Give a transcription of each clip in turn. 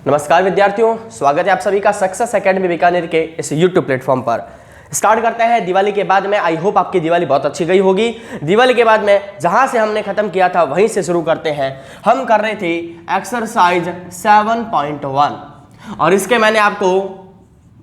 नमस्कार विद्यार्थियों, स्वागत है आप सभी का सक्सेस एकेडमी बीकानेर के इस YouTube प्लेटफॉर्म पर। स्टार्ट करते हैं दिवाली के बाद में। आई होप आपकी दिवाली बहुत अच्छी गई होगी। दिवाली के बाद में जहां से हमने खत्म किया था वहीं से शुरू करते हैं। हम कर रहे थे एक्सरसाइज 7.1 और इसके मैंने आपको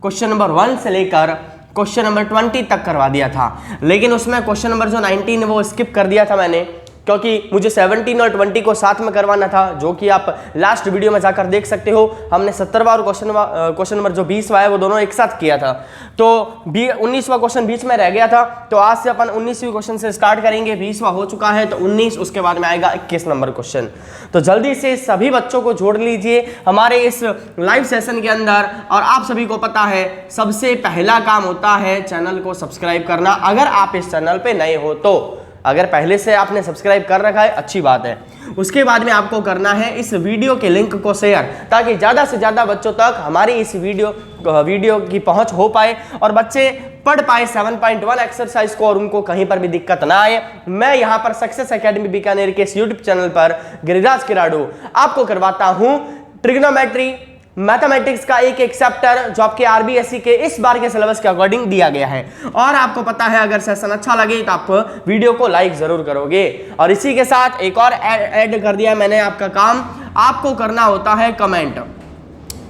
क्वेश्चन नंबर 1 से लेकर क्वेश्चन नंबर 20 तक करवा दिया था, लेकिन उसमें क्वेश्चन नंबर जो 19 वो स्किप कर दिया था मैंने, क्योंकि मुझे 17 और 20 को साथ में करवाना था, जो कि आप लास्ट वीडियो में जाकर देख सकते हो। हमने 17वां और क्वेश्चन नंबर जो 20वां है वो दोनों एक साथ किया था, तो 19वां क्वेश्चन बीच में रह गया था। तो आज से अपन 19वीं क्वेश्चन से स्टार्ट करेंगे। 20वां हो चुका है तो 19, उसके बाद में आएगा 21 नंबर क्वेश्चन। तो जल्दी से सभी बच्चों को जोड़ लीजिए हमारे इस लाइव सेशन के अंदर। और आप सभी को पता है सबसे पहला काम होता है चैनल को सब्सक्राइब करना। अगर आप इस चैनल पे नए हो तो, अगर पहले से आपने सब्सक्राइब कर रखा है अच्छी बात है। उसके बाद में आपको करना है इस वीडियो के लिंक को शेयर, ताकि ज़्यादा से ज़्यादा बच्चों तक हमारी इस वीडियो की पहुंच हो पाए और बच्चे पढ़ पाए 7.1 एक्सरसाइज को और उनको कहीं पर भी दिक्कत ना आए। मैं यहाँ पर सक्सेस एकेडमी बीकानेर के इस यूट्यूब चैनल पर गिरिराज किराडू आपको करवाता हूँ ट्रिग्नोमेट्री मैथमेटिक्स का एक चैप्टर, जो आपके आरबीएसई के इस बार के सिलेबस के अकॉर्डिंग दिया गया है। और आपको पता है अगर सेशन अच्छा लगे तो आप वीडियो को लाइक जरूर करोगे। और इसी के साथ एक और ऐड कर दिया मैंने आपका काम, आपको करना होता है कमेंट।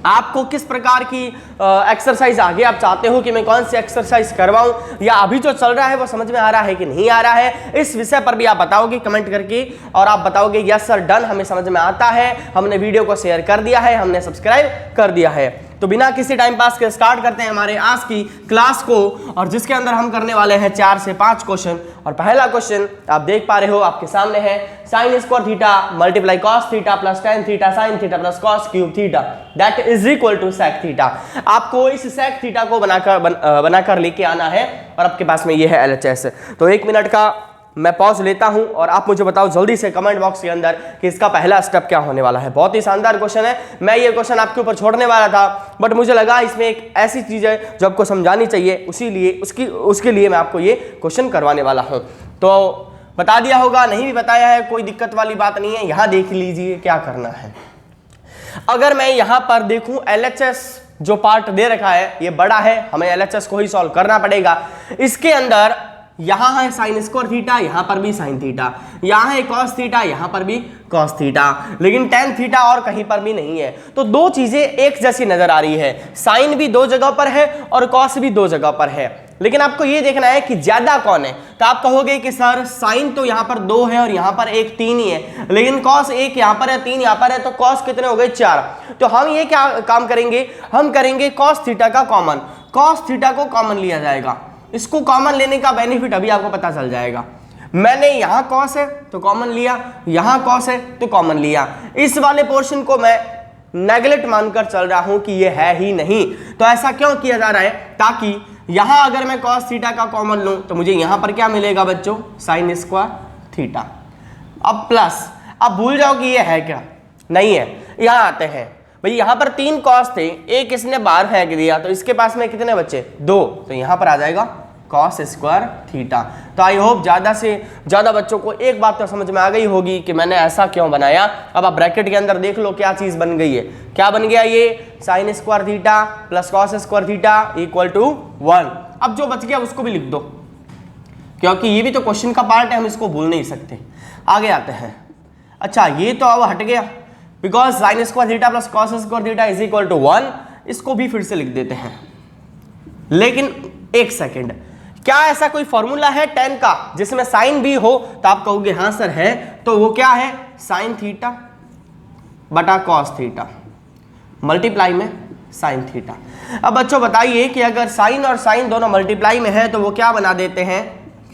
आपको किस प्रकार की एक्सरसाइज आगे आप चाहते हो कि मैं कौन सी एक्सरसाइज करवाऊं, या अभी जो चल रहा है वो समझ में आ रहा है कि नहीं आ रहा है, इस विषय पर भी आप बताओगे कमेंट करके। और आप बताओगे यस सर डन, हमें समझ में आता है, हमने वीडियो को शेयर कर दिया है, हमने सब्सक्राइब कर दिया है। तो बिना किसी टाइम पास के स्टार्ट करते हैं हमारे आज की क्लास को, और जिसके अंदर हम करने वाले हैं 4 से 5 क्वेश्चन। और पहला क्वेश्चन आप देख पा रहे हो आपके सामने है, sine square theta multiply cos theta plus tan theta sine theta plus cos cube theta that is equal to sec theta. आपको इस सेक थीटा को बनाकर लेके आना है, और आपके पास में ये है LHS। तो 1 मिनट का मैं पॉज लेता हूं और आप मुझे बताओ जल्दी से कमेंट बॉक्स के अंदर कि इसका पहला स्टेप क्या होने वाला है। बहुत ही शानदार क्वेश्चन है। मैं ये क्वेश्चन आपके ऊपर छोड़ने वाला था, बट मुझे लगा इसमें एक ऐसी चीज है जो आपको समझानी चाहिए, उसके लिए मैं आपको ये क्वेश्चन करवाने वाला हूं। तो बता दिया होगा, नहीं भी बताया है कोई दिक्कत वाली बात नहीं है। यहां देख लीजिए क्या करना है। अगर मैं यहां पर देखूं LHS जो पार्ट दे रखा है ये बड़ा है, हमें LHS को ही सॉल्व करना पड़ेगा। इसके अंदर यहां है साइन स्क्वायर थीटा, यहां पर भी साइन थीटा, यहां है कॉस थीटा, यहां पर भी कॉस थीटा, लेकिन टेन थीटा और कहीं पर भी नहीं है। तो दो चीजें एक जैसी नजर आ रही है, साइन भी 2 जगह पर है और कॉस भी 2 जगह पर है। लेकिन आपको ये देखना है कि ज्यादा कौन है। तो आप कहोगे कि सर साइन तो यहां पर 2 है और यहां पर 1 3 ही है, लेकिन कॉस 1 यहां पर है 3 यहां पर है, तो कॉस कितने हो गए 4। तो हम ये क्या काम करेंगे, हम करेंगे कॉस थीटा का कॉमन। कॉस थीटा को कॉमन लिया जाएगा। इसको कॉमन लेने का बेनिफिट अभी आपको पता चल जाएगा। मैंने यहां कॉस है तो कॉमन लिया, यहां कॉस है तो कॉमन लिया। इस वाले पोर्शन को मैं नेगलेक्ट मानकर चल रहा हूं कि ये है ही नहीं। तो ऐसा क्यों किया जा रहा है, ताकि यहां अगर मैं कॉस थीटा का कॉमन लूं तो मुझे यहां पर क्या मिलेगा बच्चों, साइन स्क्वायर थीटा। अब प्लस, अब भूल जाओ कि ये है क्या, नहीं है। यहां आते हैं भाई, यहां पर 3 कॉस थे, एक इसने बाहर फेंक दिया, तो इसके पास में कितने बचे 2, तो यहां पर आ जाएगा कॉस स्क्वायर थीटा। तो आई होप ज्यादा से ज्यादा बच्चों को एक बात तो समझ में आ गई होगी कि मैंने ऐसा क्यों बनाया। अब आप ब्रैकेट के अंदर देख लो क्या चीज बन गई है, क्या बन गया ये, sine square theta plus cos square theta equal to 1। अब जो बच गया उसको भी लिख दो, क्योंकि ये भी तो क्वेश्चन का पार्ट है, हम इसको भूल नहीं सकते। आगे आते हैं। अच्छा ये तो अब हट गया, because sine square theta plus cos square theta is equal to 1। इसको भी फिर से लिख देते हैं, लेकिन एक सेकेंड, क्या ऐसा कोई फॉर्मूला है टेन का जिसमें साइन भी हो? तो आप कहोगे हाँ सर है। तो वो क्या है, साइन थीटा बटा कॉस थीटा मल्टीप्लाई में साइन थीटा। अब बच्चों बताइए कि अगर साइन और साइन दोनों मल्टीप्लाई में है तो वो क्या बना देते हैं,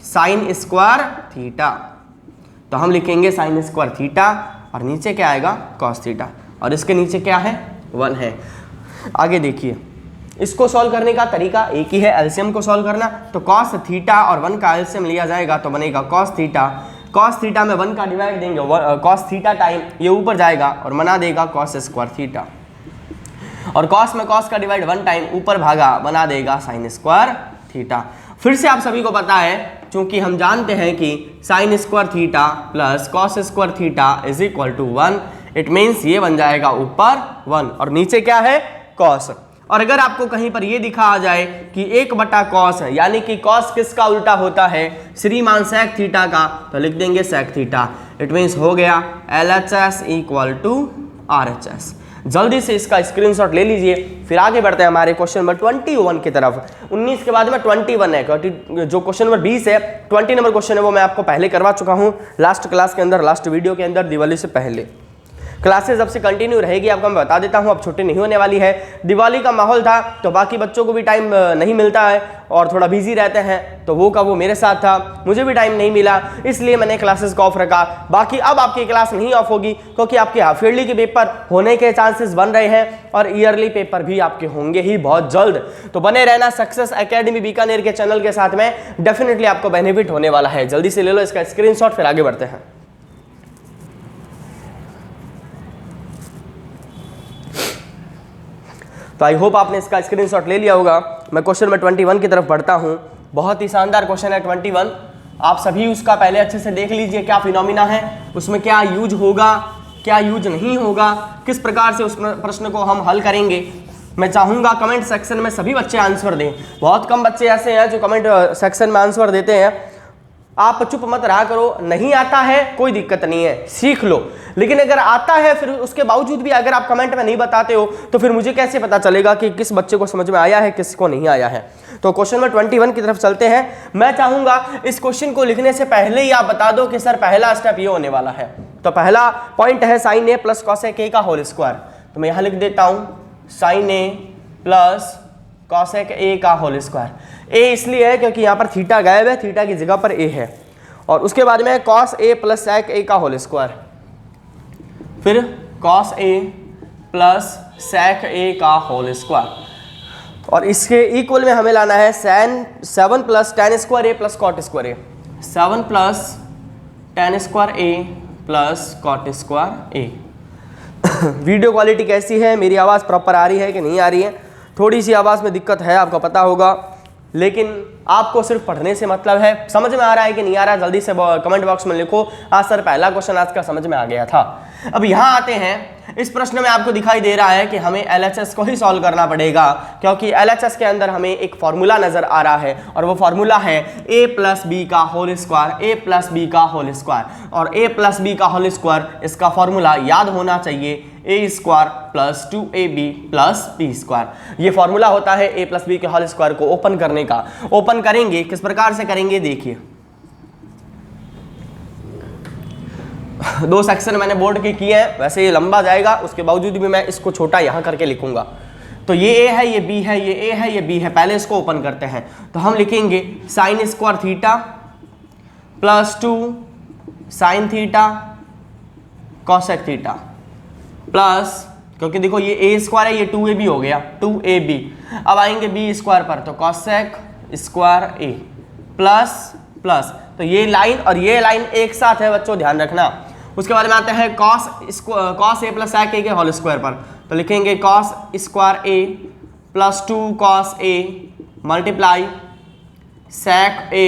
साइन स्क्वायर थीटा। तो हम लिखेंगे साइन स्क्वायर थीटा और नीचे क्या आएगा, कॉस थीटा, और इसके नीचे क्या है 1 है। आगे देखिए, इसको सॉल्व करने का तरीका एक ही है, एलसीएम को सॉल्व करना। तो कॉस थीटा और 1 का एलसीएम लिया जाएगा तो बनेगा कॉस थीटा। कॉस थीटा में 1 का डिवाइड देंगे, कॉस थीटा टाइम ये ऊपर जाएगा और बना देगा कॉस स्क्वायर थीटा, और कॉस में कॉस का डिवाइड 1 टाइम ऊपर भागा बना देगा साइन स्क्वायर थीटा। फिर से आप सभी को पता है, चूंकि हम जानते हैं कि sine square theta plus cos square theta is equal to 1। It means ये बन जाएगा ऊपर 1 और नीचे क्या है कॉस। और अगर आपको कहीं पर ये दिखा आ जाए कि 1 कॉस है, यानी कि कॉस किसका उल्टा होता है, श्रीमान सेक थीटा का, तो लिख देंगे सेक थीटा। इट मीन्स हो गया LHS इक्वल टू RHS। जल्दी से इसका स्क्रीनशॉट ले लीजिए। फिर आगे बढ़ते हैं हमारे क्वेश्चन नंबर 21 की तरफ। 19 के बाद में 21 है, क्योंकि जो क्वेश्चन नंबर 20 है 20 नंबर क्वेश्चन है वो मैं आपको पहले करवा चुका हूँ लास्ट क्लास के अंदर, लास्ट वीडियो के अंदर, दिवाली से पहले। क्लासेस अब से कंटिन्यू रहेगी, आपको मैं बता देता हूं, अब छुट्टी नहीं होने वाली है। दिवाली का माहौल था तो बाकी बच्चों को भी टाइम नहीं मिलता है और थोड़ा बिजी रहते हैं, तो वो का वो मेरे साथ था, मुझे भी टाइम नहीं मिला, इसलिए मैंने क्लासेस को ऑफ रखा। बाकी अब आपकी क्लास नहीं ऑफ होगी, क्योंकि आपके हाफ ईयरली के पेपर होने के चांसेस बन रहे हैं और ईयरली पेपर भी आपके होंगे ही बहुत जल्द। तो बने रहना सक्सेस एकेडमी बीकानेर के चैनल के साथ में, डेफिनेटली आपको बेनिफिट होने वाला है। जल्दी से ले लो इसका स्क्रीनशॉट, फिर आगे बढ़ते हैं। तो आई होप आपने इसका स्क्रीनशॉट ले लिया होगा। मैं क्वेश्चन नंबर 21 की तरफ बढ़ता हूं। बहुत ही शानदार क्वेश्चन है 21। आप सभी उसका पहले अच्छे से देख लीजिए क्या फिनोमिना है, उसमें क्या यूज होगा, क्या यूज नहीं होगा, किस प्रकार से उस प्रश्न को हम हल करेंगे। मैं चाहूँगा कमेंट सेक्शन में सभी बच्चे आंसर दें। बहुत कम बच्चे ऐसे हैं जो कमेंट सेक्शन में आंसर देते हैं। आप चुप मत रहा करो, नहीं आता है कोई दिक्कत नहीं है, सीख लो। लेकिन अगर आता है फिर उसके बावजूद भी अगर आप कमेंट में नहीं बताते हो तो फिर मुझे कैसे पता चलेगा कि किस बच्चे को समझ में आया है, किसको नहीं आया है। तो क्वेश्चन नंबर 21 की तरफ चलते हैं। मैं चाहूंगा इस क्वेश्चन को लिखने से पहले ही आप बता दो कि सर पहला स्टेप ये होने वाला है। तो पहला पॉइंट है sine A plus cosec A का होल स्क्वायर। तो मैं यहां लिख देता हूं sine A plus cosec A का होल स्क्वायर। ए इसलिए है क्योंकि यहाँ पर थीटा गायब है, थीटा की जगह पर ए है। और उसके बाद में कॉस ए प्लस सेक ए का होल स्क्वायर, फिर कॉस ए प्लस सेक ए का होल स्क्वायर। और इसके इक्वल में हमें लाना है San 7 plus ten square A plus cot square A. 7 plus ten square A plus cot square A. Video quality कैसी है, मेरी आवाज़ प्रॉपर आ रही है कि नहीं आ रही है? थोड़ी सी आवाज़ में दिक्कत है, आपको पता होगा, लेकिन आपको सिर्फ पढ़ने से मतलब है। समझ में आ रहा है कि नहीं आ रहा है जल्दी से कमेंट बॉक्स में लिखो। आज सर पहला क्वेश्चन आज का समझ में आ गया था। अब यहाँ आते हैं, इस प्रश्न में आपको दिखाई दे रहा है कि हमें LHS को ही सॉल्व करना पड़ेगा, क्योंकि LHS के अंदर हमें एक फॉर्मूला नजर आ रहा है और वो फॉर्मूला है a प्लस बी का whole square, a plus B का होल स्क्वायर। और a प्लस बी का होल स्क्वायर, इसका फॉर्मूला याद होना चाहिए a square plus 2ab plus b square. ये फॉर्मूला होता है a प्लस बी के होल स्क्वायर को ओपन करने का। ओपन करेंगे, किस प्रकार से करेंगे देखिए। दो सेक्शन मैंने बोर्ड के किए हैं, वैसे ये लंबा जाएगा, उसके बावजूद भी मैं इसको छोटा यहाँ करके लिखूंगा। तो ये a है, ये b है, ये a है, ये b है। पहले इसको ओपन करते हैं, तो हम लिखेंगे sign square theta plus 2 sine theta cosec theta plus, क्योंकि देखो ये a स्क्वायर है, ये 2ab हो गया, 2ab। अब आएंगे b स्क्वायर पर, तो cosec square a plus plus, तो ये लाइन और ये लाइन एक साथ है बच्चों, ध्यान रखना। उसके बाद में आते हैं कॉस ए प्लस सेक ए के होल स्क्वायर पर, तो लिखेंगे cos square A plus 2 cos A multiply sec A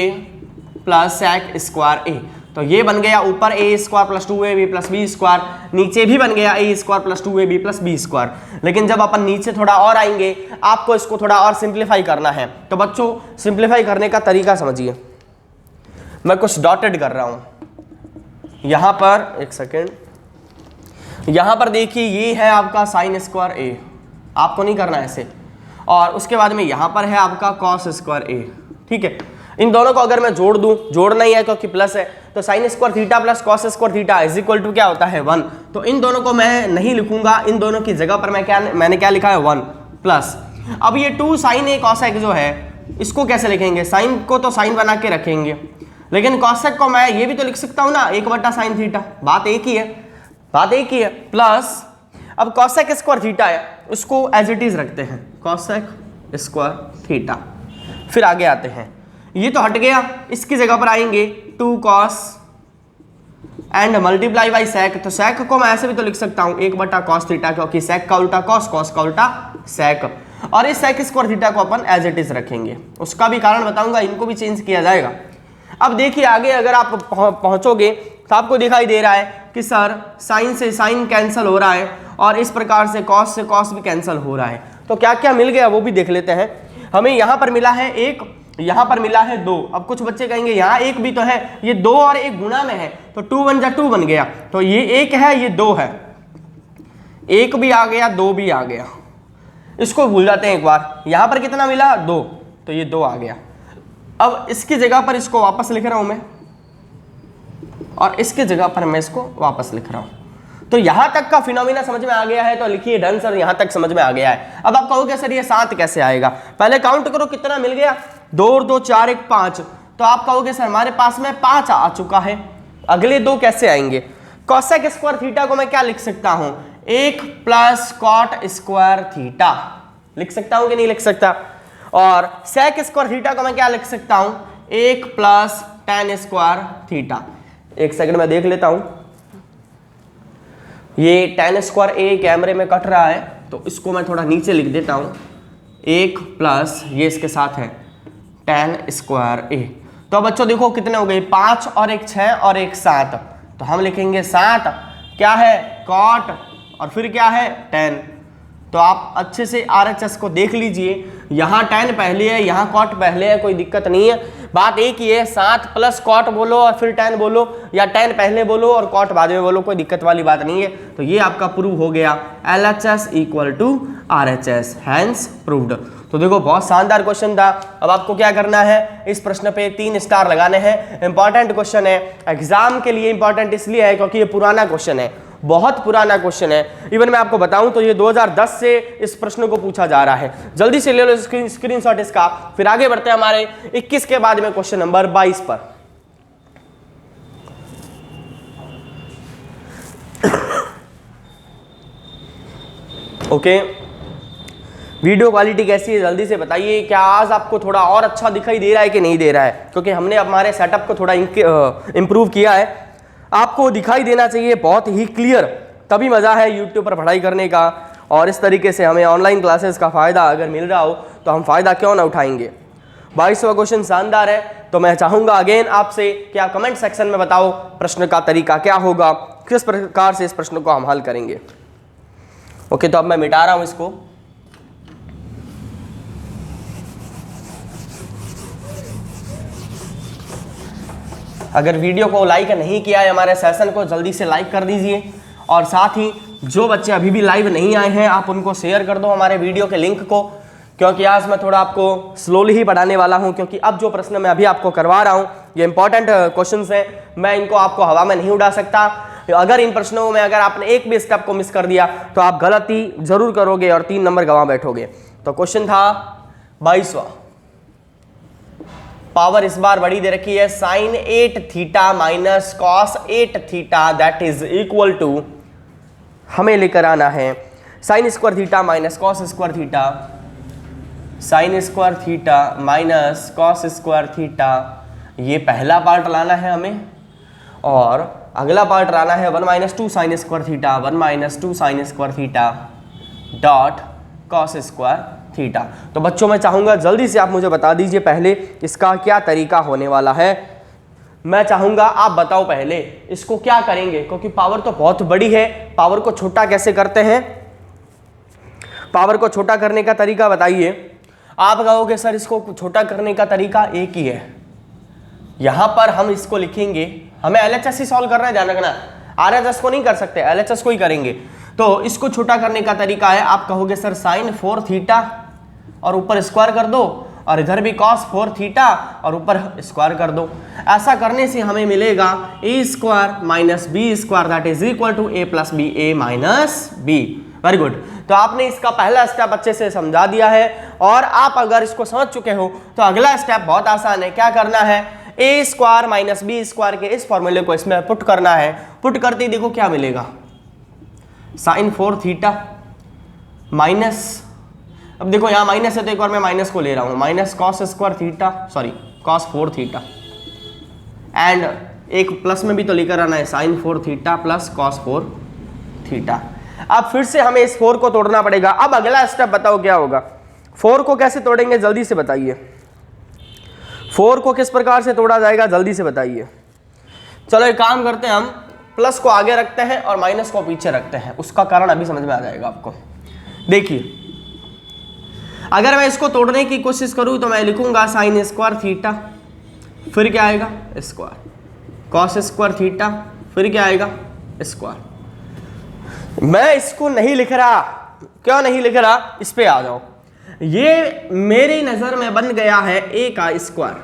plus sec square ए। तो ये बन गया ऊपर a square plus 2ab plus b square, नीचे भी बन गया a square plus 2ab plus b square. लेकिन जब अपन नीचे थोड़ा और आएंगे, आपको इसको थोड़ा और सिंप्लीफाई करना है। तो बच्चों सिंप्लीफाई करने का तरीका समझिए। मैं कुछ डॉटेड कर रहा हूं यहां पर, एक सेकेंड। यहां पर देखिए ये है आपका साइन स्क्वायर ए, आपको नहीं करना ऐसे। और उसके बाद में यहां पर है आपका कॉस स्क्वायर ए, ठीक है। इन दोनों को अगर मैं जोड़ दूं, जोड़ना ही है क्योंकि प्लस है, तो sine square theta plus cos square theta is equal to क्या होता है 1। तो इन दोनों को मैं नहीं लिखूंगा, इन दोनों की जगह पर मैंने क्या लिखा है 1 प्लस। अब ये 2 साइन ए कॉसेक जो है, इसको कैसे लिखेंगे? साइन को तो साइन बना के रखेंगे, लेकिन कॉसेक को मैं ये भी तो लिख सकता हूं ना 1 साइन थीटा। बात एक ही है, बात एक ही है। प्लस अब कॉसेक स्क्वायर थीटा है, उसको एज इट इज रखते हैं, कॉसेक स्क्वायर थीटा। फिर आगे आते हैं, ये तो हट गया, इसकी जगह पर आएंगे 2 cos and multiply by sec. तो सेक को मैं ऐसे भी तो लिख सकता हूं 1 कॉस थीटा, क्योंकि सेक का उल्टा कॉस, कॉस का उल्टा सेक। और इस सेक स्क्वायर थीटा को अपन एज इट इज रखेंगे, उसका भी कारण बताऊंगा, इनको भी चेंज किया जाएगा। अब देखिए आगे अगर आप पहुंचोगे तो आपको दिखाई दे रहा है कि सर साइन से साइन कैंसिल हो रहा है और इस प्रकार से कॉस भी कैंसिल हो रहा है। तो क्या क्या मिल गया वो भी देख लेते हैं। हमें यहाँ पर मिला है 1, यहाँ पर मिला है 2। अब कुछ बच्चे कहेंगे यहाँ 1 भी तो है, ये 2 और 1 गुणा में है तो 2 1 जा 2 बन गया, तो ये 1 है ये 2 है, 1 भी आ गया 2 भी आ गया। इसको भूल जाते हैं एक बार। यहाँ पर कितना मिला 2, तो ये 2 आ गया। अब इसकी जगह पर इसको वापस लिख रहा हूं मैं और इसकी जगह पर मैं इसको वापस लिख रहा हूं। तो यहां तक का फिनोमिना समझ में आ गया है, तो लिखिए डन सर, यहां तक समझ में आ गया है। अब आप कहोगे सर ये 7 कैसे आएगा? पहले काउंट करो कितना मिल गया, 2 और 2 4 1 5। तो आप कहोगे सर हमारे पास में 5 आ चुका है, अगले 2 कैसे आएंगे? कोसेक स्क्वायर थीटा को मैं क्या लिख सकता हूं, 1 प्लस कॉट स्क्वायर थीटा लिख सकता हूं कि नहीं लिख सकता? और सेक स्क्वायर थीटा को मैं क्या लिख सकता हूं, 1 प्लस टेन स्क्वायर थीटा। एक सेकंड में देख लेता हूं, ये टेन स्क्वायर ए कैमरे में कट रहा है तो इसको मैं थोड़ा नीचे लिख देता हूं, 1 प्लस ये इसके साथ है टेन स्क्वायर ए। तो बच्चों देखो कितने हो गए, 5 और 1 6 और 1 7। तो हम लिखेंगे 7 क्या है कॉट और फिर क्या है टेन। तो आप अच्छे से RHS को देख लीजिए, यहाँ टेन पहले है यहाँ कॉट पहले है, कोई दिक्कत नहीं है। बात एक ही है, 7 प्लस कॉट बोलो और फिर टेन बोलो, या टेन पहले बोलो और कॉट बाद में बोलो, कोई दिक्कत वाली बात नहीं है। तो ये आपका प्रूव हो गया, LHS equal to RHS, hence proved. तो देखो बहुत शानदार क्वेश्चन था। अब आपको क्या करना है, इस प्रश्न पे 3 स्टार लगाने हैं। इंपॉर्टेंट क्वेश्चन है, एग्जाम के लिए इंपॉर्टेंट इसलिए है क्योंकि ये पुराना क्वेश्चन है, बहुत पुराना क्वेश्चन है। इवन मैं आपको बताऊं तो ये 2010 से इस प्रश्न को पूछा जा रहा है। जल्दी से ले लो स्क्रीनशॉट इसका, फिर आगे बढ़ते हैं हमारे 21 के बाद में क्वेश्चन नंबर 22 पर। ओके, वीडियो क्वालिटी कैसी है जल्दी से बताइए। क्या आज आपको थोड़ा और अच्छा दिखाई दे रहा है कि नहीं दे रहा है? क्योंकि हमने हमारे सेटअप को थोड़ा इंप्रूव किया है। आपको दिखाई देना चाहिए बहुत ही क्लियर, तभी मज़ा है यूट्यूब पर पढ़ाई करने का। और इस तरीके से हमें ऑनलाइन क्लासेस का फ़ायदा अगर मिल रहा हो तो हम फ़ायदा क्यों ना उठाएंगे। 22वां क्वेश्चन शानदार है। तो मैं चाहूँगा अगेन आपसे कि आप कमेंट सेक्शन में बताओ प्रश्न का तरीका क्या होगा, किस प्रकार से इस प्रश्न को हम हल करेंगे। ओके, तो अब मैं मिटा रहा हूँ इसको। अगर वीडियो को लाइक नहीं किया है हमारे सेशन को जल्दी से लाइक कर दीजिए, और साथ ही जो बच्चे अभी भी लाइव नहीं आए हैं आप उनको शेयर कर दो हमारे वीडियो के लिंक को, क्योंकि आज मैं थोड़ा आपको स्लोली ही पढ़ाने वाला हूं। क्योंकि अब जो प्रश्न मैं अभी आपको करवा रहा हूं ये इंपॉर्टेंट क्वेश्चंस हैं, मैं इनको आपको हवा में नहीं उड़ा सकता। अगर इन प्रश्नों में अगर आपने एक भी स्टेप को मिस कर दिया तो आप गलती जरूर करोगे और 3 नंबर गंवा बैठोगे। तो क्वेश्चन था 22वां, पावर इस बार बड़ी दे रखी है, sine 8 theta minus cos 8 theta that is equal to, हमें लेकर आना है sine square theta minus cos square theta, sine square theta minus cos square theta, ये पहला पार्ट लाना है हमें। और अगला पार्ट लाना है 1 minus 2 sign square theta, 1 minus 2 sign square theta dot cos square theta. तो बच्चों मैं चाहूँगा जल्दी से आप मुझे बता दीजिए पहले इसका क्या तरीका होने वाला है। मैं चाहूँगा आप बताओ पहले इसको क्या करेंगे, क्योंकि पावर तो बहुत बड़ी है। पावर को छोटा कैसे करते हैं, पावर को छोटा करने का तरीका बताइए। आप कहोगे सर इसको छोटा करने का तरीका एक ही है, यहाँ पर हम इसको लिखेंगे, हमें LHS ही सॉल्व करना है, ध्यान रखना, RHS को नहीं कर सकते, LHS को ही करेंगे। तो इसको छोटा करने का तरीका है, आप कहोगे सर साइन 4 थीटा और ऊपर स्क्वायर कर दो, और इधर भी कॉस 4 थीटा और ऊपर स्क्वायर कर दो। ऐसा करने से हमें मिलेगा a square minus B square that is equal to a plus B a minus B. Very good. तो आपने इसका पहला स्टेप अच्छे से समझा दिया है, और आप अगर इसको समझ चुके हो तो अगला स्टेप बहुत आसान है। क्या करना है, a square minus B square के इस फॉर्मूले को इसमें पुट करना है। पुट करते ही देखो क्या मिलेगा, साइन 4 थीटा माइनस, अब देखो यहाँ माइनस है तो एक बार मैं माइनस को ले रहा हूँ, minus cos square theta, sorry cos 4 theta, and एक प्लस में भी तो लेकर आना है, sine 4 theta plus cos 4 theta. अब फिर से हमें इस 4 को तोड़ना पड़ेगा। अब अगला स्टेप बताओ क्या होगा, 4 को कैसे तोड़ेंगे जल्दी से बताइए, 4 को किस प्रकार से तोड़ा जाएगा जल्दी से बताइए। चलो एक काम करते हैं, हम प्लस को आगे रखते हैं और माइनस को पीछे रखते हैं। उसका कारण अभी समझ में आ जाएगा आपको। देखिए, अगर मैं इसको तोड़ने की कोशिश करूं तो मैं लिखूंगा साइन स्क्वायर थीटा, फिर क्या आएगा स्क्वायर, कॉस स्क्वायर थीटा, फिर क्या आएगा स्क्वायर। मैं इसको नहीं लिख रहा, क्यों नहीं लिख रहा, इस पे आ जाओ। ये मेरी नजर में बन गया है ए का स्क्वायर,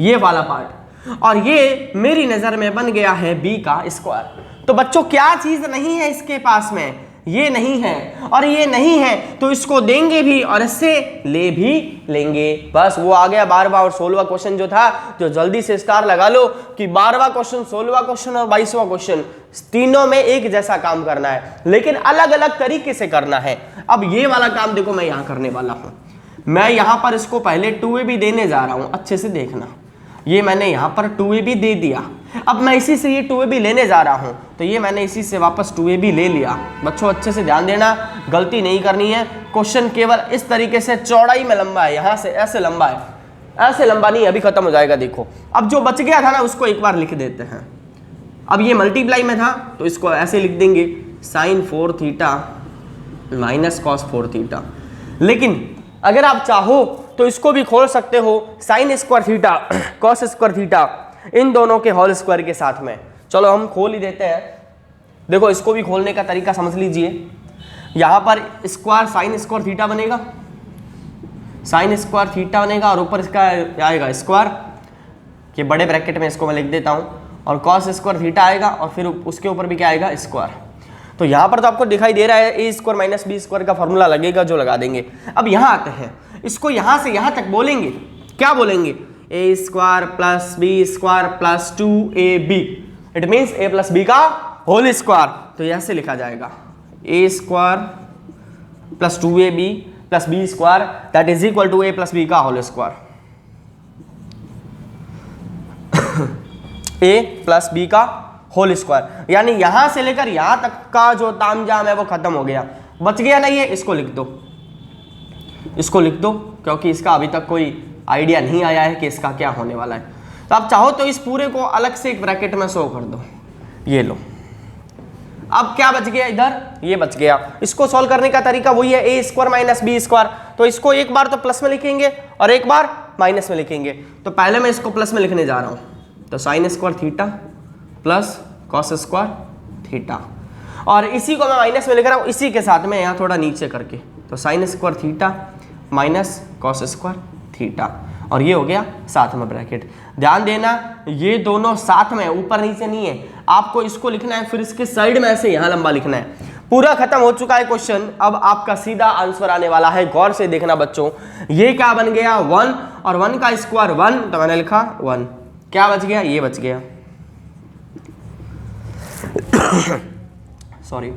ये वाला पार्ट, और ये मेरी नजर में बन गया है बी का स्क्वायर। तो बच्चों क्या चीज नहीं है इसके पास में, ये नहीं है और ये नहीं है, तो इसको देंगे भी और इससे ले भी लेंगे। बस वो आ गया 12वां और 16वां क्वेश्चन जो था, जो जल्दी से स्टार लगा लो कि 12वां क्वेश्चन, 16वां क्वेश्चन और 22वां क्वेश्चन तीनों में एक जैसा काम करना है, लेकिन अलग अलग तरीके से करना है। अब ये वाला काम देखो मैं यहां करने वाला हूं। मैं यहां पर इसको पहले 2a भी देने जा रहा हूं, अच्छे से देखना। ये मैंने यहां पर 2a भी दे दिया, अब मैं इसी से ये 2a भी लेने जा रहा हूं, तो ये मैंने इसी से वापस 2a भी ले लिया। बच्चों अच्छे से ध्यान देना, गलती नहीं करनी है। क्वेश्चन केवल इस तरीके से चौड़ाई में लंबा है, यहां से ऐसे लंबा है, ऐसे लंबा नहीं, अभी खत्म हो जाएगा। देखो अब जो बच गया था ना उसको एक बार लिख देते हैं। अब ये मल्टीप्लाई में था तो इसको ऐसे लिख देंगे sine 4 theta minus cos 4 theta. लेकिन अगर आप चाहो तो इसको भी खोल सकते हो, sine square theta cos square theta, इन दोनों के होल स्क्वायर के साथ में। चलो हम खोल ही देते हैं। देखो इसको भी खोलने का तरीका समझ लीजिए। यहां पर स्क्वायर साइन स्क्वायर थीटा बनेगा, साइन स्क्वायर थीटा बनेगा और ऊपर इसका आएगा स्क्वायर, ये बड़े ब्रैकेट में इसको मैं लिख देता हूं, और कॉस स्क्वायर थीटा आएगा और फिर उसके ऊपर भी क्या आएगा स्क्वायर। तो यहां पर तो आपको दिखाई दे रहा है ए स्क्वायर माइनस बी स्क्वायर का फॉर्मूला लगेगा जो लगा देंगे। अब यहां आते हैं, इसको यहां से यहां तक बोलेंगे, क्या बोलेंगे, A square plus B square plus 2ab, it means A plus B का होल स्क्वायर। तो ऐसे लिखा जाएगा A square plus 2ab plus B square that is equal to A plus B का whole square, A plus B का whole square. यानी यहां से लेकर यहां तक का जो तामझाम है वो खत्म हो गया। बच गया नहीं है, इसको लिख दो, इसको लिख दो, क्योंकि इसका अभी तक कोई आइडिया नहीं आया है कि इसका क्या होने वाला है। तो आप चाहो तो इस पूरे को अलग से एक ब्रैकेट में शो कर दो, ये लो। अब क्या बच गया इधर, ये बच गया। इसको सॉल्व करने का तरीका वही है, ए स्क्वायर माइनस बी स्क्वायर। तो इसको एक बार तो प्लस में लिखेंगे और एक बार माइनस में लिखेंगे। तो पहले मैं इसको प्लस में लिखने जा रहा हूं, तो sine square theta plus cos square theta, और इसी को मैं माइनस में लिख रहा हूं इसी के साथ में यहां थोड़ा नीचे करके, तो sine square theta minus cos square theta, और ये हो गया साथ में ब्रैकेट। ध्यान देना ये दोनों साथ में, ऊपर नीचे नहीं है। आपको इसको लिखना है, फिर इसके साइड में ऐसे यहां लंबा लिखना है। पूरा खत्म हो चुका है क्वेश्चन। अब आपका सीधा आंसर आने वाला है, गौर से देखना बच्चों। ये क्या बन गया 1, और 1 का स्क्वायर 1, तो मैंने लिखा 1। क्या बच गया, ये बच गया सॉरी,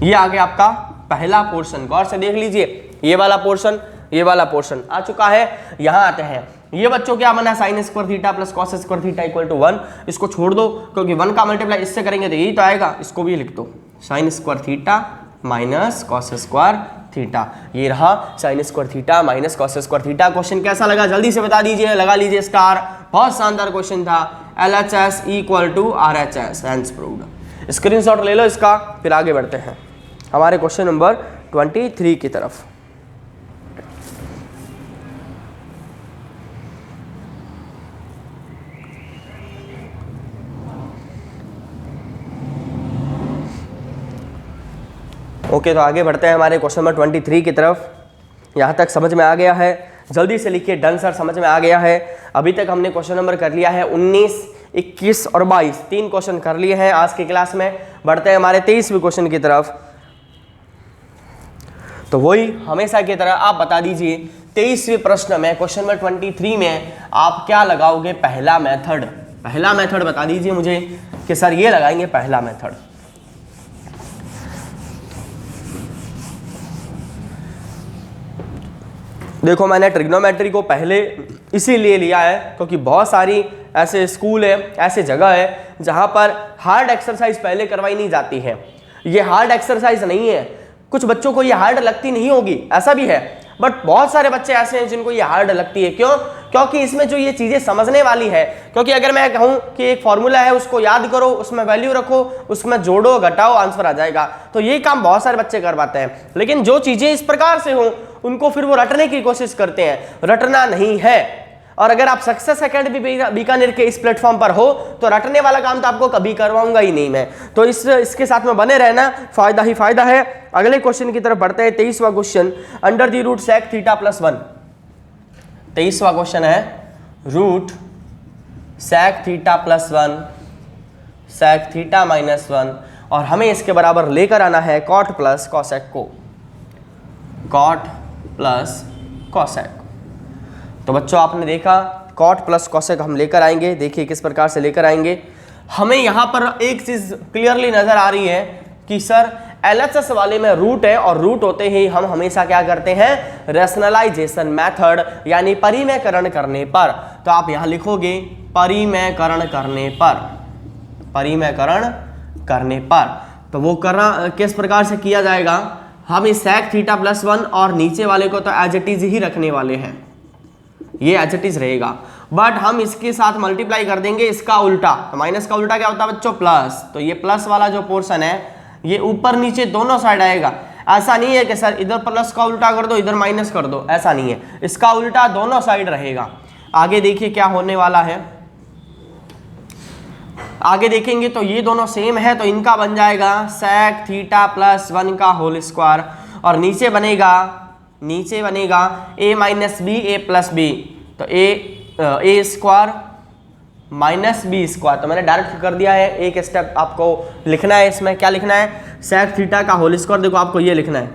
ये आ गया आपका पहला पोर्शन। गौर से देख लीजिए, ये वाला पोर्शन, ये वाला पोर्शन आ चुका है। यहां आते हैं, ये बच्चों क्या बना, sine square theta plus cos square theta equal to 1। इसको छोड़ दो क्योंकि 1 का मल्टीप्लाई इससे करेंगे तो यही तो आएगा। इसको भी लिख दो, sign square theta minus cos square theta. ये रहा sign square theta minus cos square theta. Question कैसा लगा जल्दी से बता दीजिए, लगा लीजिए स्टार। बहुत शानदार क्वेश्चन था। LHS equal to RHS, hence proved. Screenshot ले लो इसका, फिर आगे बढ़ते हैं हमारे क्वेश्चन नंबर 23 की तरफ। ओके, तो आगे बढ़ते हैं हमारे क्वेश्चन नंबर 23 की तरफ। यहाँ तक समझ में आ गया है, जल्दी से लिखिए, डन सर समझ में आ गया है। अभी तक हमने क्वेश्चन नंबर कर लिया है 19, 21 और 22, 3 क्वेश्चन कर लिए हैं आज की क्लास में। बढ़ते हैं हमारे 23वें क्वेश्चन की तरफ। तो वही हमेशा की तरह आप बता दीजिए 23वें प्रश्न में, क्वेश्चन नंबर 23 में आप क्या लगाओगे, पहला मेथड। पहला मेथड बता दीजिए मुझे कि सर ये लगाएंगे पहला मेथड। देखो मैंने ट्रिग्नोमेट्री को पहले इसीलिए लिया है क्योंकि बहुत सारी ऐसे स्कूल है, ऐसे जगह है जहाँ पर हार्ड एक्सरसाइज पहले करवाई नहीं जाती है। ये हार्ड एक्सरसाइज नहीं है, कुछ बच्चों को ये हार्ड लगती नहीं होगी, ऐसा भी है। बट बहुत सारे बच्चे ऐसे हैं जिनको ये हार्ड लगती है। क्यों? क्योंकि इसमें जो ये चीज़ें समझने वाली है, क्योंकि अगर मैं कहूँ कि एक फॉर्मूला है उसको याद करो, उसमें वैल्यू रखो, उसमें जोड़ो घटाओ आंसर आ जाएगा, तो ये काम बहुत सारे बच्चे कर पाते हैं। लेकिन जो चीज़ें इस प्रकार से हों उनको फिर वो रटने की कोशिश करते हैं, रटना नहीं है। और अगर आप सक्सेस एकेडमी बीकानेर के इस प्लेटफॉर्म पर हो तो रटने वाला काम तो आपको कभी करवाऊंगा ही नहीं मैं। तो इसके साथ में बने रहना, फायदा ही फायदा है। अगले क्वेश्चन की तरफ बढ़ते हैं। 23वां question, under the root sec theta plus 1। 23वां क्वेश्चन है root sec theta plus 1 sec theta minus 1, और हमें इसके बराबर लेकर आना है कॉट प्लस कॉसेक को, कॉट प्लस कॉसेक। तो बच्चों आपने देखा कॉट प्लस कॉसेक हम लेकर आएंगे। देखिए किस प्रकार से लेकर आएंगे। हमें यहाँ पर एक चीज़ क्लियरली नज़र आ रही है कि सर LHS वाले में रूट है, और रूट होते ही हम हमेशा क्या करते हैं, रैशनलाइजेशन मेथड यानी परिमेयकरण करने पर। तो आप यहाँ लिखोगे परिमेयकरण करने पर, परिमेयकरण करने पर। तो वो करना किस प्रकार से किया जाएगा, हम इस सेक थीटा प्लस 1 और नीचे वाले को तो एज इट इज ही रखने वाले हैं, ये एज इट इज रहेगा, बट हम इसके साथ मल्टीप्लाई कर देंगे इसका उल्टा। तो माइनस का उल्टा क्या होता है बच्चों, प्लस। तो ये प्लस वाला जो पोर्शन है ये ऊपर नीचे दोनों साइड आएगा। ऐसा नहीं है कि सर इधर प्लस का उल्टा कर दो इधर माइनस कर दो, ऐसा नहीं है, इसका उल्टा दोनों साइड रहेगा। आगे देखिए क्या होने वाला है, आगे देखेंगे तो ये दोनों सेम है, तो इनका बन जाएगा सेक थीटा प्लस 1 का होल स्क्वायर, और नीचे बनेगा a minus B A plus B. तो A square minus B square. तो मैंने डायरेक्ट कर दिया है, एक स्टेप आपको लिखना है। इसमें क्या लिखना है, सेक थीटा का होल स्क्वायर। देखो आपको ये लिखना है,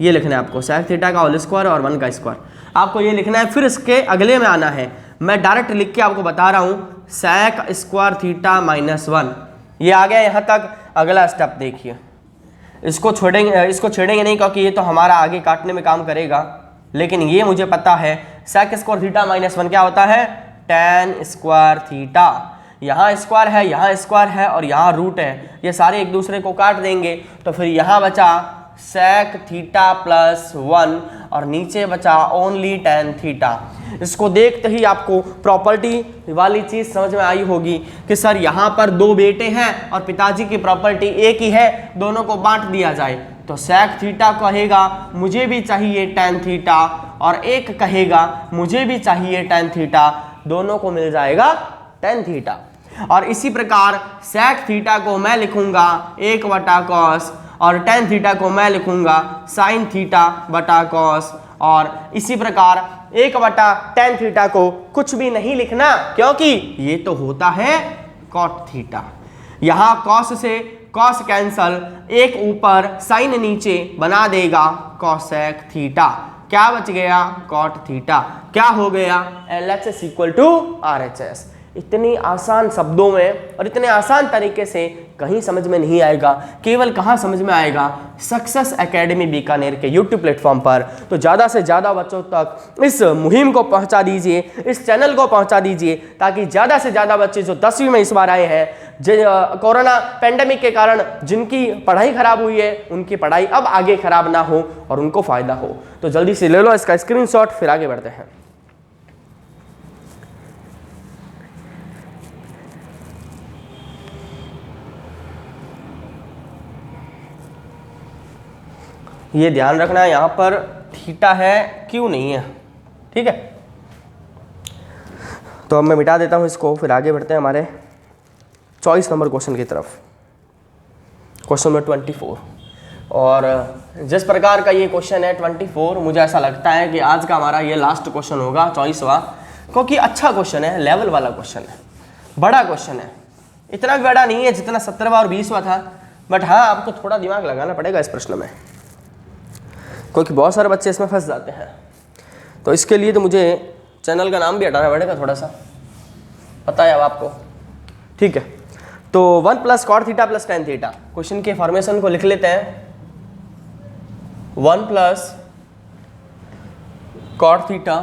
ये लिखना है आपको सेक थीटा का होल स्क्वायर और 1 का स्क्वायर आपको ये लिखना है। फिर इसके अगले में आना है, मैं डायरेक्ट लिख के आपको बता रहा हूँ सेक स्क्वायर थीटा माइनस 1। ये आ गया यहाँ तक। अगला स्टेप देखिए, इसको छेड़ेंगे नहीं क्योंकि ये तो हमारा आगे काटने में काम करेगा, लेकिन ये मुझे पता है सेक स्क्वायर थीटा माइनस 1 क्या होता है, टेन स्क्वायर थीटा। यहाँ स्क्वायर है, यहाँ स्क्वायर है और यहाँ रूट है, ये सारे एक दूसरे को काट देंगे। तो फिर यहाँ बचा सेक थीटा प्लस 1 और नीचे बचा ओनली टेन थीटा। इसको देखते ही आपको प्रॉपर्टी वाली चीज समझ में आई होगी कि सर यहाँ पर दो बेटे हैं और पिताजी की प्रॉपर्टी एक ही है, दोनों को बांट दिया जाए। तो सेक थीटा कहेगा मुझे भी चाहिए टेन थीटा, और एक कहेगा मुझे भी चाहिए टेन थीटा, दोनों को मिल जाएगा टेन थीटा। और इसी प्रकार सेक थीटा को मैं लिखूंगा 1 बटा कॉस, और टेन थीटा को मैं लिखूंगा साइन थीटा बटा कॉस, और इसी प्रकार 1 बटा टेन थीटा को कुछ भी नहीं लिखना क्योंकि ये तो होता है कॉट थीटा। यहाँ कॉस से कॉस कैंसल, एक ऊपर साइन नीचे बना देगा कॉसेक थीटा। क्या बच गया, कॉट थीटा। क्या हो गया, LHS इक्वल टू RHS। इतनी आसान शब्दों में और इतने आसान तरीके से कहीं समझ में नहीं आएगा, केवल कहाँ समझ में आएगा, सक्सेस एकेडमी बीकानेर के YouTube प्लेटफॉर्म पर। तो ज़्यादा से ज़्यादा बच्चों तक इस मुहिम को पहुँचा दीजिए, इस चैनल को पहुँचा दीजिए, ताकि ज़्यादा से ज़्यादा बच्चे जो 10वीं में इस बार आए हैं, कोरोना पेंडेमिक के कारण जिनकी पढ़ाई खराब हुई है, उनकी पढ़ाई अब आगे खराब ना हो और उनको फ़ायदा हो। तो जल्दी से ले लो इसका स्क्रीनशॉट, फिर आगे बढ़ते हैं। ये ध्यान रखना है, यहाँ पर थीटा है क्यों नहीं है, ठीक है। तो अब मैं मिटा देता हूँ इसको, फिर आगे बढ़ते हैं हमारे 24 नंबर क्वेश्चन की तरफ। क्वेश्चन नंबर 24, और जिस प्रकार का ये क्वेश्चन है 24, मुझे ऐसा लगता है कि आज का हमारा ये लास्ट क्वेश्चन होगा 24वां, क्योंकि अच्छा क्वेश्चन है, लेवल वाला क्वेश्चन है, बड़ा क्वेश्चन है। इतना बड़ा नहीं है जितना 17वां और 20वां था, बट हाँ आपको थोड़ा दिमाग लगाना पड़ेगा इस प्रश्न में, क्योंकि बहुत सारे बच्चे इसमें फंस जाते हैं। तो इसके लिए तो मुझे चैनल का नाम भी हटाना पड़ेगा थोड़ा सा, पता है अब आपको, ठीक है। तो 1 plus cot theta plus tan theta, question के फॉर्मेशन को लिख लेते हैं। 1 plus cot theta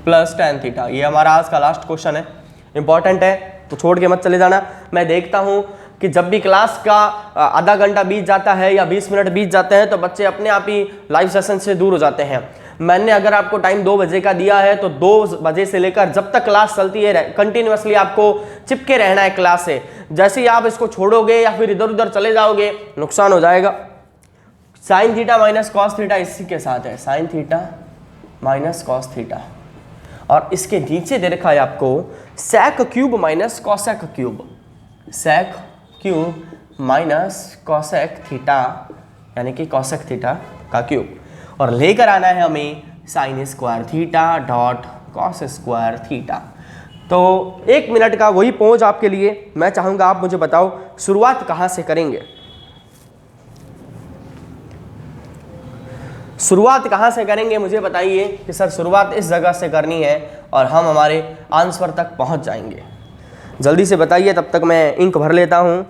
plus tan theta, ये हमारा आज का लास्ट क्वेश्चन है, इंपॉर्टेंट है, तो छोड़ के मत चले जाना। मैं देखता हूँ कि जब भी क्लास का आधा घंटा बीत जाता है या 20 मिनट बीत जाते हैं तो बच्चे अपने आप ही लाइव सेशन से दूर हो जाते हैं। मैंने अगर आपको टाइम 2 बजे का दिया है तो 2 बजे से लेकर जब तक क्लास चलती है कंटिन्यूअसली आपको चिपके रहना है क्लास से। जैसे ही आप इसको छोड़ोगे या फिर इधर उधर चले जाओगे नुकसान हो जाएगा। Sine theta minus cos theta इसी के साथ है, sine theta minus cos theta, और इसके नीचे दे रखा है आपको sec cube minus cosec cube, sec cube minus cosec theta यानी कि कॉसेक थीटा का क्यूब, और लेकर आना है हमें sign square theta dot cos square theta. तो 1 मिनट का वही पहुंच आपके लिए। मैं चाहूंगा आप मुझे बताओ शुरुआत कहां से करेंगे, शुरुआत कहां से करेंगे मुझे बताइए कि सर शुरुआत इस जगह से करनी है और हम हमारे आंसर तक पहुंच जाएंगे। जल्दी से बताइए, तब तक मैं इंक भर लेता हूं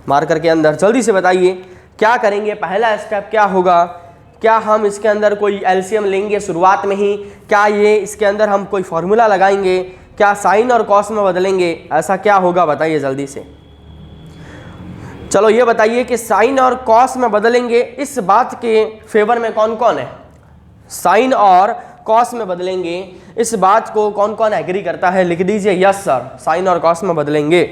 मार्कर के अंदर। जल्दी से बताइए क्या करेंगे, पहला स्टेप क्या होगा, क्या हम इसके अंदर कोई एलसीएम लेंगे शुरुआत में ही, क्या ये इसके अंदर हम कोई फॉर्मूला लगाएंगे, क्या साइन और कॉस में बदलेंगे, ऐसा क्या होगा बताइए जल्दी से। चलो ये बताइए कि साइन और कॉस में बदलेंगे, इस बात के फेवर में कौन कौन है, साइन और कॉस में बदलेंगे इस बात को कौन कौन एग्री करता है, लिख दीजिए यस सर, साइन और कॉस में बदलेंगे।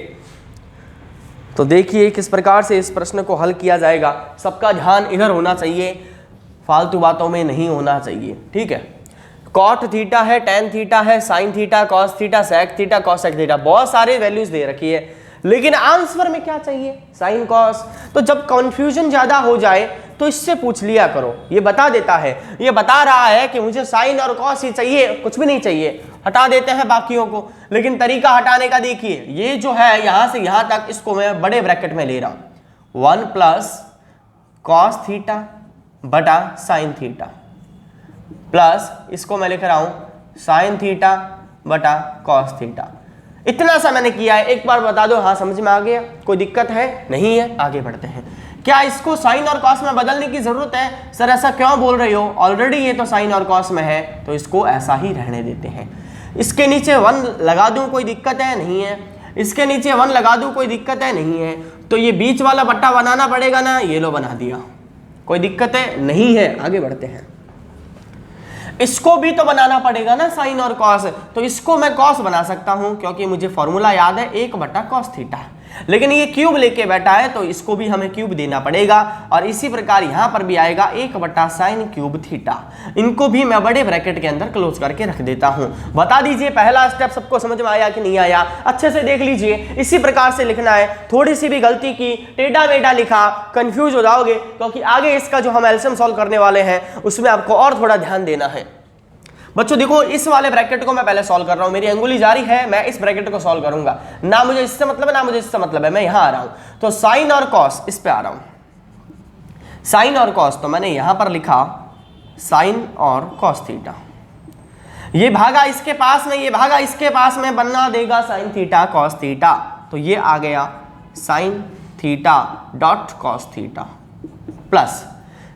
तो देखिए किस प्रकार से इस प्रश्न को हल किया जाएगा। सबका ध्यान इधर होना चाहिए, फालतू बातों में नहीं होना चाहिए, ठीक है। कॉट थीटा है, टेन थीटा है, sine theta, cos theta, sec theta, cosec theta, बहुत सारे वैल्यूज दे रखी है, लेकिन आंसर में क्या चाहिए, साइन कॉस। तो जब कंफ्यूजन ज्यादा हो जाए तो इससे पूछ लिया करो, ये बता देता है, ये बता रहा है कि मुझे साइन और कॉस ही चाहिए, कुछ भी नहीं चाहिए, हटा देते हैं बाकियों को। लेकिन तरीका हटाने का देखिए, ये जो है यहां से यहां तक, इसको मैं बड़े ब्रैकेट में ले रहा हूं, 1 प्लस कॉस थीटा बटा साइन थीटा, प्लस इसको मैं लिख रहा हूं साइन थीटा बटा कॉस थीटा। इतना सा मैंने किया है, एक बार बता दो हाँ समझ में आ गया, कोई दिक्कत है, नहीं है, आगे बढ़ते हैं। क्या इसको साइन और कॉस में बदलने की जरूरत है, सर ऐसा क्यों बोल रहे हो, ऑलरेडी ये तो साइन और कॉस में है, तो इसको ऐसा ही रहने देते हैं। इसके नीचे 1 लगा दूं, कोई दिक्कत है, नहीं है, इसके नीचे 1 लगा दूं, कोई दिक्कत है, नहीं है, तो ये बीच वाला बट्टा बनाना पड़ेगा ना, ये लो बना दिया, कोई दिक्कत है, नहीं है, आगे बढ़ते हैं। इसको भी तो बनाना पड़ेगा ना साइन और कॉस, तो इसको मैं कॉस बना सकता हूं क्योंकि मुझे फॉर्मूला याद है 1 बटा कॉस थीटा, लेकिन ये क्यूब लेके बैठा है तो इसको भी हमें क्यूब देना पड़ेगा, और इसी प्रकार यहां पर भी आएगा 1 बटा साइन क्यूब थीटा। इनको भी मैं बड़े ब्रैकेट के अंदर क्लोज करके रख देता हूं। बता दीजिए पहला स्टेप सबको समझ में आया कि नहीं आया, अच्छे से देख लीजिए, इसी प्रकार से लिखना है। थोड़ी सी भी गलती की, टेढ़ा मेढ़ा लिखा, कंफ्यूज हो जाओगे, क्योंकि आगे इसका जो हम एलसीएम सॉल्व करने वाले हैं उसमें आपको और थोड़ा ध्यान देना है। बच्चों देखो, इस वाले ब्रैकेट को मैं पहले सॉल्व कर रहा हूं, मेरी अंगुली जारी है, मैं इस ब्रैकेट को सॉल्व करूंगा, ना मुझे इससे मतलब है ना मुझे इससे मतलब है, मैं यहां आ रहा हूं, तो साइन और कॉस इस पे आ रहा हूं, साइन और कॉस, तो मैंने यहां पर लिखा साइन और कॉस थीटा, ये भागा इसके पास में, ये भागा इसके पास में, बनना देगा साइन थीटा कॉस थीटा, तो ये आ गया sine theta dot cos theta, plus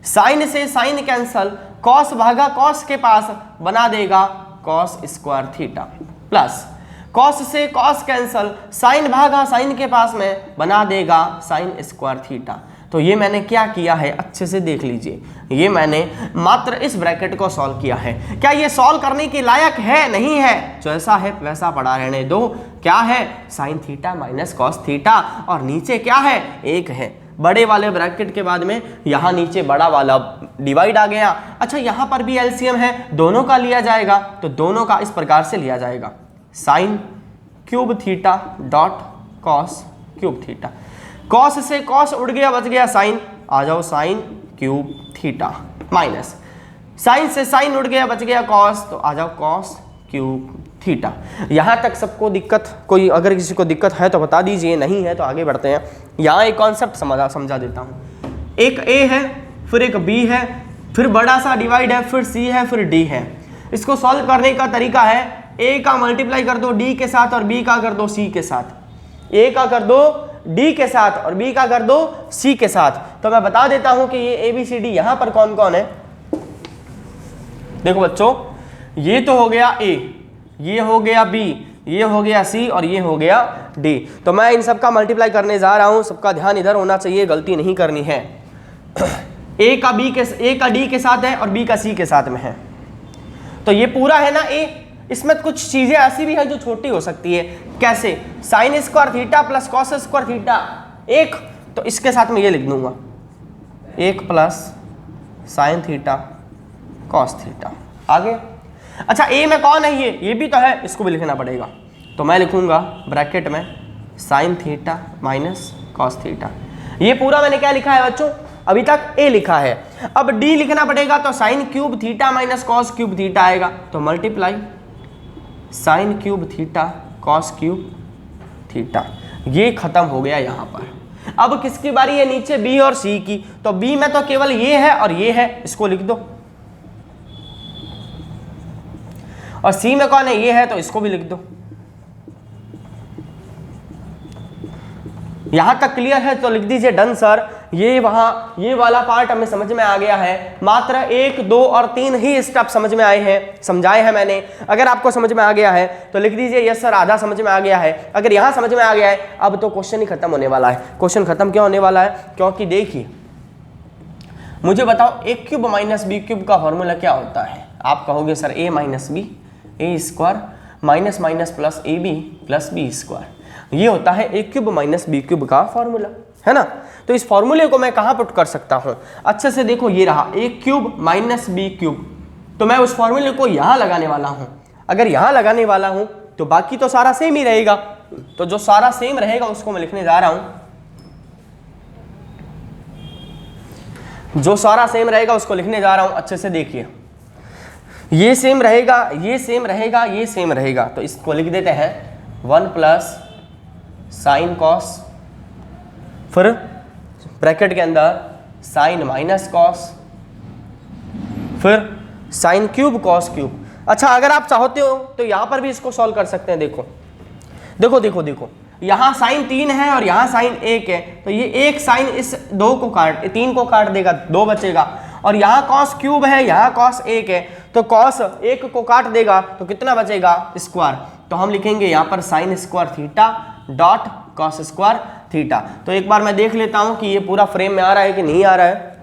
sign से साइन कैंसल, कॉस भागा कॉस के पास, बना देगा cos square theta, plus cos से कॉस कैंसल, साइन भागा साइन के पास में, बना देगा साइन स्क्वायर थीटा। तो ये मैंने क्या किया है, अच्छे से देख लीजिए, ये मैंने मात्र इस ब्रैकेट को सॉल्व किया है। क्या ये सॉल्व करने के लायक है, नहीं है, जैसा है वैसा पड़ा रहने दो। क्या है, sine theta minus cos theta, और नीचे क्या है, 1 है, बड़े वाले ब्रैकेट के बाद में यहाँ नीचे बड़ा वाला डिवाइड आ गया। अच्छा यहाँ पर भी एलसीएम है, दोनों का लिया जाएगा, तो दोनों का इस प्रकार से लिया जाएगा, sine cube theta dot cos cube theta, cos से कॉस उड़ गया, बच गया साइन, आ जाओ sine cube theta, minus sine से साइन उड़ गया, बच गया कॉस, तो आ जाओ कॉस क्यूब थीटा। यहां तक सबको दिक्कत, कोई अगर किसी को दिक्कत है तो बता दीजिए, नहीं है तो आगे बढ़ते हैं। यहां एक कॉन्सेप्ट समझा देता हूं, एक ए है, फिर एक बी है, फिर बड़ा सा डिवाइड है, फिर सी है, फिर डी है। इसको सॉल्व करने का तरीका है, ए का मल्टीप्लाई कर दो डी के साथ और बी का कर दो सी के साथ, ए का कर दो डी के साथ और बी का कर दो सी के साथ। तो मैं बता देता हूं कि ये ए बी सी डी यहां पर कौन कौन है। देखो बच्चों, ये तो हो गया ए, ये हो गया बी, ये हो गया C और ये हो गया D। तो मैं इन सब का मल्टीप्लाई करने जा रहा हूँ, सबका ध्यान इधर होना चाहिए, गलती नहीं करनी है। A का D के साथ है और B का C के साथ में है, तो ये पूरा है ना A। इसमें कुछ चीज़ें ऐसी भी है जो छोटी हो सकती है। कैसे? Sign square theta plus cos square theta एक, तो इसके साथ में ये लिख दूंगा 1 plus sign theta cos theta. आगे अच्छा A में कौन है? ये भी तो है, इसको भी लिखना पड़ेगा। तो मैं लिखूंगा ब्रैकेट में sign theta minus cos theta. ये पूरा मैंने क्या लिखा है बच्चों? अभी तक A लिखा है। अब D लिखना पड़ेगा, तो sign cube theta minus cos cube theta आएगा, तो multiply sign cube theta cos cube theta. ये खत्म हो गया यहाँ पर। अब किसकी बारी है? नीचे B और C की। तो B में तो केवल ये है और ये है, इसको लिख दो। और C में कौन है? ये है, तो इसको भी लिख दो। यहां तक क्लियर है तो लिख दीजिए डन सर। ये ये वाला पार्ट हमें समझ में आ गया है। मात्र 1, 2 और 3 ही स्टेप समझ में आए हैं, समझाए हैं मैंने। अगर आपको समझ में आ गया है तो लिख दीजिए यस सर, आधा समझ में आ गया है। अगर यहां समझ में आ गया है, अब तो क्वेश्चन ही खत्म होने वाला है। क्वेश्चन खत्म क्यों होने वाला है? क्योंकि देखिए, मुझे बताओ a cube minus B cube का फॉर्मूला क्या होता है? आप कहोगे sir a minus B, A square minus minus plus A B plus B square. ये होता है a cube minus B cube का फॉर्मूला, है ना। तो इस फॉर्मूले को मैं कहां पुट कर सकता हूं? अच्छे से देखो, ये रहा a cube minus B cube, तो मैं उस फॉर्मूले को यहां लगाने वाला हूं। अगर यहां लगाने वाला हूं तो बाकी तो सारा सेम ही रहेगा, तो जो सारा सेम रहेगा उसको मैं लिखने जा रहा हूं। जो सारा सेम रहेगा उसको लिखने जा रहा हूं। अच्छे से देखिए, ये सेम रहेगा, ये सेम रहेगा, ये सेम रहेगा, तो इसको लिख देते हैं 1 प्लस साइन कॉस, फिर ब्रैकेट के अंदर साइन माइनस कॉस, फिर साइन क्यूब कॉस क्यूब। अच्छा, अगर आप चाहते हो तो यहां पर भी इसको सॉल्व कर सकते हैं। देखो देखो देखो देखो, यहां साइन 3 है और यहां साइन 1 है, तो ये एक साइन इस 2 को काट 3 को काट देगा, 2 बचेगा। और यहाँ कॉस क्यूब है, यहाँ कॉस 1 है, तो कॉस 1 को काट देगा, तो कितना बचेगा? स्क्वायर। तो हम लिखेंगे यहाँ पर sign square theta dot cos square theta. तो एक बार मैं देख लेता हूँ कि ये पूरा फ्रेम में आ रहा है कि नहीं आ रहा है।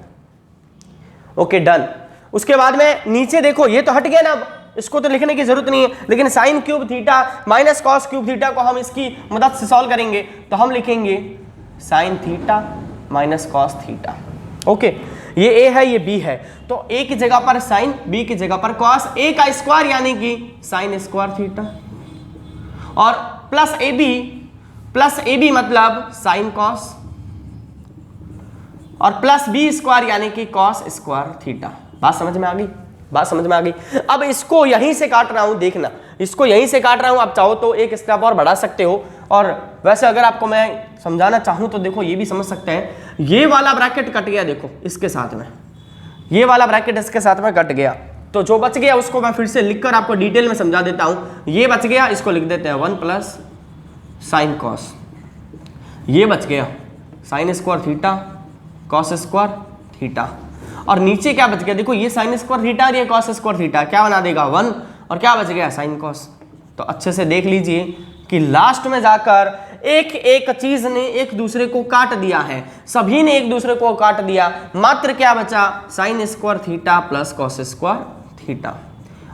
Okay, done. उसके बाद में नीचे देखो, ये तो हट गया ना, अब इसको तो लिखने की जरूरत नहीं है, लेकिन sign cube theta minus cos cube theta को हम इसकी मदद से सॉल्व करेंगे। तो हम लिखेंगे sign theta minus cos theta. Okay, ये a है, ये b है, तो a की जगह पर साइन, b की जगह पर कॉस, a का स्क्वायर यानी कि साइन स्क्वायर थीटा, और प्लस ए बी मतलब साइन कॉस, और प्लस बी स्क्वायर यानी कि कॉस स्क्वायर थीटा। बात समझ में आ गई? बात समझ में आ गई। अब इसको यहीं से काट रहा हूं, देखना, इसको यहीं से काट रहा हूं। आप चाहो तो एक स्टेप और बढ़ा सकते हो, और वैसे अगर आपको मैं समझाना चाहूं तो देखो ये भी समझ सकते हैं। ये वाला ब्रैकेट कट गया, देखो इसके साथ में, ये वाला ब्रैकेट इसके साथ में कट गया, तो जो बच गया उसको मैं फिर से लिखकर आपको डिटेल में समझा देता हूं। ये बच गया, इसको लिख देते हैं 1 प्लस साइन कॉस। ये बच गया sign square theta cos square theta, और नीचे क्या बच गया? देखो, ये साइन स्क्वायर थीटा और ये कॉस स्क्वायर थीटा क्या बना देगा? 1, और क्या बच गया? Sine cos. तो अच्छे से देख लीजिए कि लास्ट में जाकर एक एक चीज ने एक दूसरे को काट दिया है, सभी ने एक दूसरे को काट दिया, मात्र क्या बचा? Sign square theta plus cos square theta.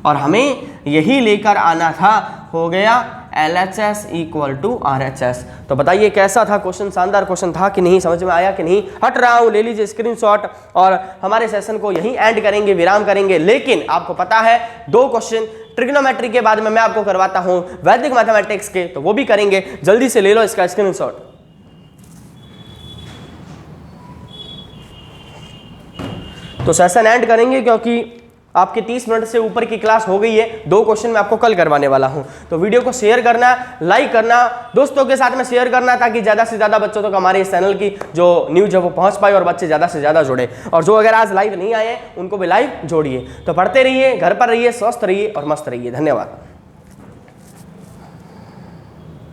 और हमें यही लेकर आना था। हो गया LHS इक्वल टू RHS। तो बताइए कैसा था क्वेश्चन? शानदार क्वेश्चन था कि नहीं? समझ में आया कि नहीं? हट रहा हूं, ले लीजिए स्क्रीनशॉट, और हमारे सेशन को यहीं एंड करेंगे, विराम करेंगे। लेकिन आपको पता है 2 क्वेश्चन ट्रिग्नोमेट्री के बाद में मैं आपको करवाता हूं वैदिक मैथमेटिक्स के, तो वो भी करेंगे। जल्दी से ले लो इसका स्क्रीनशॉट। तो सेशन एंड करेंगे क्योंकि आपके 30 मिनट से ऊपर की क्लास हो गई है। 2 क्वेश्चन मैं आपको कल करवाने वाला हूं। तो वीडियो को शेयर करना, लाइक करना, दोस्तों के साथ में शेयर करना, ताकि ज्यादा से ज्यादा बच्चों तक हमारे इस चैनल की जो न्यूज है वो पहुंच पाए और बच्चे ज्यादा से ज्यादा जुड़े। और जो अगर आज लाइव नहीं आए उनको भी लाइव जोड़िए। तो पढ़ते रहिए, घर पर रहिए, स्वस्थ रहिए और मस्त रहिए। धन्यवाद।